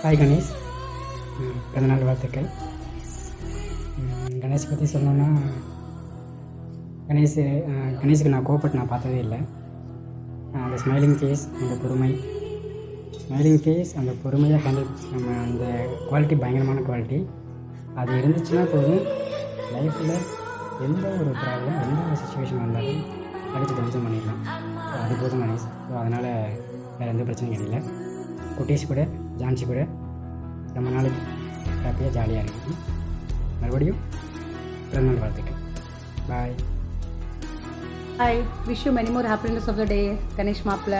Hi Ganesh, பிறந்தநாள் வாழ்த்துக்கள். கணேஷ் பற்றி சொல்லணுன்னா, கணேஷுக்கு நான் கோபப்பட்டு நான் பார்த்ததே இல்லை. அந்த ஸ்மைலிங் ஃபேஸ், அந்த பொறுமை, அந்த பொறுமையாக ஹேண்டில் நம்ம அந்த குவாலிட்டி பயங்கரமான குவாலிட்டி. அது இருந்துச்சுன்னா போதும், லைஃப்பில் எந்த ஒரு ப்ராப்ளம், எந்த ஒரு சுச்சுவேஷன் வந்தாலும் அடித்து கொஞ்சம் பண்ணிடலாம். அது போதும் கணேஷ். ஸோ அதனால் வேறு எந்த பிரச்சனையும் கிடையாது. குட்டீஸ் கூட, ஜான்சி கூட ரொம்ப நாளைக்கு ஹாப்பியாக ஜாலியாக இருக்கும். மறுபடியும் பிறந்தநாள் வாழ்த்துக்கள். Bye. Hi, wish you many more happiness of the day Ganesh மாப்பிள்ள.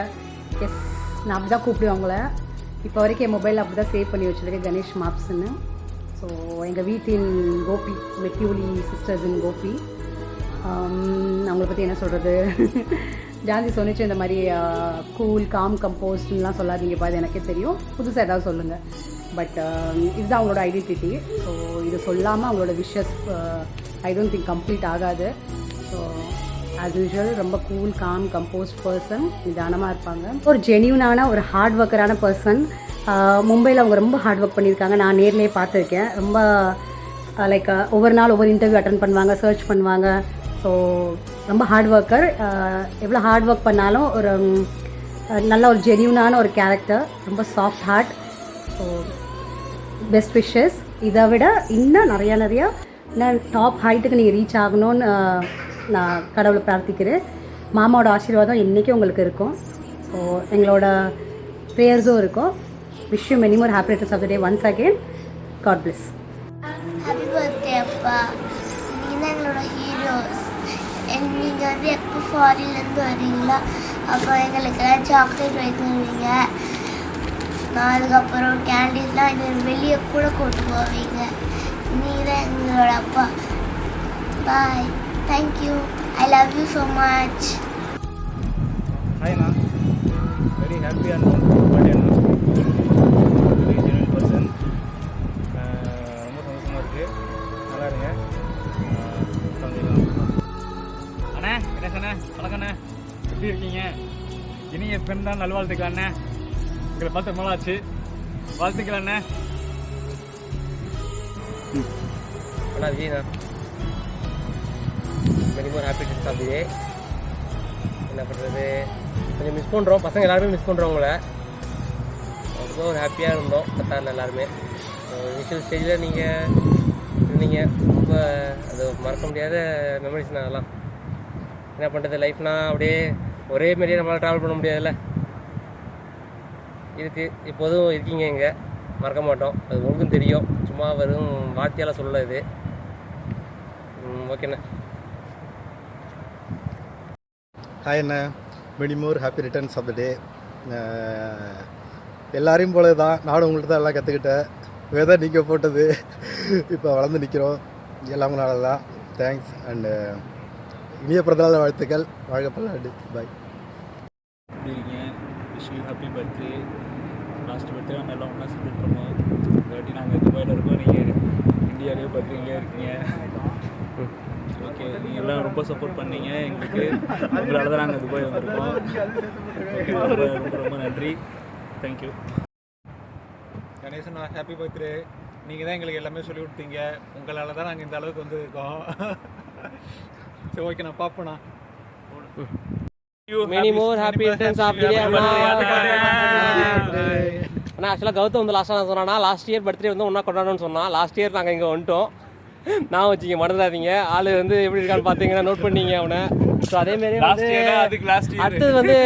எஸ், நான் அப்படி தான் கூப்பிடுவேன் அவங்கள. இப்போ வரைக்கும் என் மொபைலில் அப்படி தான் சேவ் பண்ணி வச்சுருக்கேன், கணேஷ் மாப்ஸ்ன்னு. ஸோ எங்கள் வீட்டின் கோபி, மெட்டியூலி சிஸ்டர்ஸ் இன் கோபி. அவங்கள பற்றி என்ன சொல்கிறது, ஜான்சி சொன்னிச்சு இந்த மாதிரி கூல் காம் கம்போஸ்ட்லாம் சொல்லாதீங்கப்பா, அது எனக்கே தெரியும், புதுசாக ஏதாவது சொல்லுங்கள். பட் இதுதான் அவங்களோட ஐடென்டிட்டி. ஸோ இது சொல்லாமல் அவங்களோட wishes I don't think complete ஆகாது. ஸோ ஆஸ் யூஷுவல் ரொம்ப கூல் காம் கம்போஸ்ட் பர்சன், நிதானமாக இருப்பாங்க. ஒரு ஜென்யூனான ஒரு ஹார்ட் ஒர்க்கரான பர்சன். மும்பையில் அவங்க ரொம்ப ஹார்ட் ஒர்க் பண்ணியிருக்காங்க, நான் நேர்லேயே பார்த்துருக்கேன். ரொம்ப லைக் ஒவ்வொரு நாள் ஒவ்வொரு இன்டர்வியூ அட்டன் பண்ணுவாங்க, சர்ச் பண்ணுவாங்க. ஸோ ரொம்ப ஹார்ட் ஒர்க்கர். எவ்வளோ ஹார்ட் ஒர்க் பண்ணாலும் ஒரு நல்ல ஒரு ஜென்யூனான ஒரு கேரக்டர், ரொம்ப soft heart. So best wishes. இதை விட இன்னும் நிறையா இன்னும் டாப் ஹைட்டுக்கு நீங்கள் ரீச் ஆகணும்னு நான் கடவுளை பிரார்த்திக்கிறேன். மாமாவோட ஆசீர்வாதம் என்றைக்கும் உங்களுக்கு இருக்கும். ஸோ எங்களோட ப்ரேயர்ஸும் இருக்கும். Wish you many more happy returns of the day once again. God bless. Happy birthday அப்பா, நீங்கள் தான் எங்களோட ஹீரோஸ். நீங்கள் வந்து எப்போ ஃபாரின்லேருந்து வரீங்களா, அப்போ எங்களுக்கெல்லாம் சாக்லேட் வாங்கி தருவீங்க. நான் அதுக்கப்புறம் கேண்டீஸ்லாம் இது வெளியே கூட கூட்டு போவீங்க. நீங்கள் தான் எங்களோட அப்பா. Bye, thank you, I love you so much. Hi அண்ணா, வெரி ஹாப்பியாக பர்த்டே அண்ணா. Very genuine person. ரொம்ப சந்தோஷமாக இருக்குது. நல்லா இருங்க. அண்ணே, கணேஷ் அண்ணே, வணக்கம் அண்ணே, எப்படி இருக்கீங்க? இனிய பிறந்தநாள் நல்வாழ்த்துக்கள் அண்ணே. உங்களை பார்த்து ரொம்ப நாளாச்சு. வாழ்த்துக்கள் அண்ணே. அண்ணா விஜய்ண்ணா, very more happy returns of the day. என்ன பண்ணுறது, கொஞ்சம் மிஸ் பண்ணுறோம், பசங்க எல்லாருமே மிஸ் பண்ணுறோம் உங்களை. ரொம்ப ஒரு ஹாப்பியாக இருந்தோம் கத்தாரில் எல்லாருமே. இனிஷியல் ஸ்டேஜில் நீங்கள் இருந்தீங்க, ரொம்ப அது மறக்க முடியாத மெமரிஸ் தான் அதெல்லாம். என்ன பண்ணுறது, லைஃப்னால் அப்படியே ஒரே மாரியே நம்மளால் ட்ராவல் பண்ண முடியாதுல்ல. இப்போதும் இருக்கீங்க இங்கே, மறக்க மாட்டோம். அது உங்களுக்கும் தெரியும், சும்மா வெறும் வார்த்தையால் சொல்லலை இது. ஓகேண்ணா. ஹாய் அண்ணா, many more happy returns of the day. எல்லாரையும் போல தான் நானும் உங்கள்கிட்ட தான் எல்லாம் கற்றுக்கிட்டேன். விதை நீங்கள் போட்டது இப்போ வளர்ந்து நிற்கிறோம், எல்லாமே நாளாக தான். தேங்க்ஸ் அண்டு இனிய பிறந்தநாள் வாழ்த்துக்கள். வாழ்க பல்லாண்டு. பாய். எப்படி இருக்கீங்க? Wish you happy birthday. Last birthday நம்ம எல்லாம் ஒன்றா செலிப்ரேட் பண்ணோம். இல்லாட்டி நாங்கள் துபாயில் இருக்கோம், நீங்கள் இந்தியாவிலேயே பர்த்டேங்களே இருக்கீங்க. ஓகே, நீங்கள் எல்லாம் ரொம்ப சப்போர்ட் பண்ணீங்க எங்களுக்கு. உங்களால் தான் நாங்கள் துபாய் வந்திருக்கோம். ஓகே, ரொம்ப ரொம்ப ரொம்ப நன்றி. தேங்க்யூ. Ganesan, happy birthday. நீங்கள் தான் எங்களுக்கு எல்லாமே சொல்லி கொடுத்தீங்க. உங்களால் தான் நாங்கள் இந்த அளவுக்கு வந்துருக்கோம். சரி, ஓகே, நான் பார்ப்போண்ணா. Many more happy returns of the day. ஆனால் ஆக்சுவலாக கௌதம் வந்து லாஸ்ட்டாக நான் சொன்னான்னா, லாஸ்ட் இயர் பர்த்டே வந்து ஒன்றா கொண்டாடணும்னு சொன்னான். லாஸ்ட் இயர் நாங்கள் இங்கே வந்துட்டோம். நான் வச்சுங்க மறந்துடாதீங்க. ஆள் வந்து எப்படி இருக்கான்னு பார்த்தீங்கன்னா நோட் பண்ணிங்க அவனை. ஸோ அதேமாரி அடுத்தது வந்து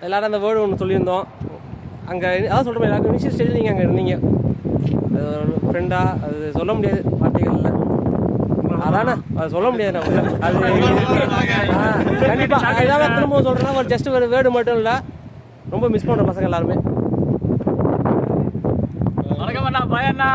எல்லோரும் அந்த வேர்டு ஒன்று சொல்லியிருந்தோம் அங்கே. அதான் சொல்கிறேன், எல்லாருக்கும் இனிஷியல் ஸ்டேஜில் நீங்கள் அங்கே இருந்தீங்க. அது ஒரு ஃப்ரெண்டாக அது சொல்ல முடியாது வார்த்தைகளில். அதானே அது சொல்ல முடியாது நம்ம. அது கண்டிப்பாக அதான் திரும்ப சொல்கிறேன்னா ஒரு ஜஸ்ட் ஒரு வேர்டு மட்டும் இல்லை, ரொம்ப மிஸ் பண்ணுற பசங்க எல்லாருமே. வணக்கம் அண்ணா, பாய் அண்ணா.